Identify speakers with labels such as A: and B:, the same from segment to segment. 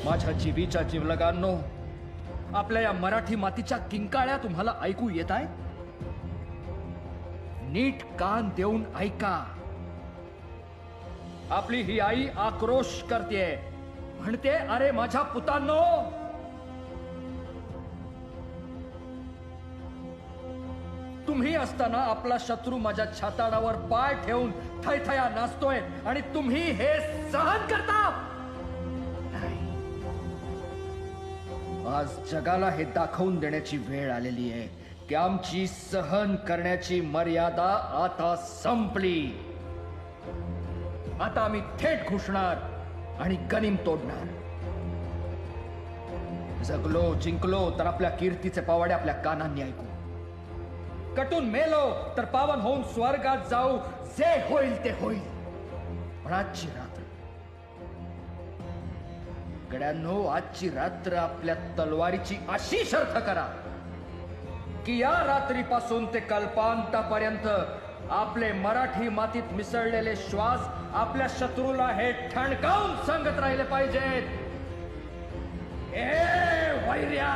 A: माझ्या जीवीच्या जीवलगांनो, आपल्या या मराठी मातीच्या किंकाळ्या तुम्हाला ऐकू येत आहे? नीट कान देऊन ऐका. आपली ही आई आक्रोश करते, म्हणते, अरे माझ्या पुतांनो, तुम्ही असताना आपला शत्रू माझ्या छाताडावर पाय ठेवून थैथया नाचतोय आणि तुम्ही हे सहन करता. आज जगाला हे दाखवून देण्याची वेळ आलेली आहे की आमची सहन करण्याची मर्यादा आता संपली. आता आम्ही थेट घुसणार आणि गनिम तोडणार. जगलो जिंकलो तर आपल्या कीर्तीचे पावाडे आपल्या कानांनी ऐकू. कटून मेलो तर पावन होऊन स्वर्गात जाऊ. जे होईल ते होईल. पण आजची रात्र गड्यांनो, आजची रात्र आपल्या तलवारीची अशी शर्थ करा की या रात्रीपासून ते कल्पांतापर्यंत आपले मराठी मातीत मिसळलेले श्वास आपल्या शत्रूला हे ठणकावून सांगत राहिले पाहिजेत, ए वैर्या,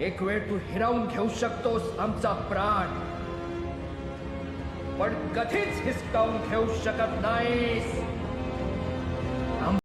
A: एक वेळ तू हिरावून घेऊ शकतोस आमचा प्राण, पण कधीच हिसकावून घेऊ शकत नाहीस.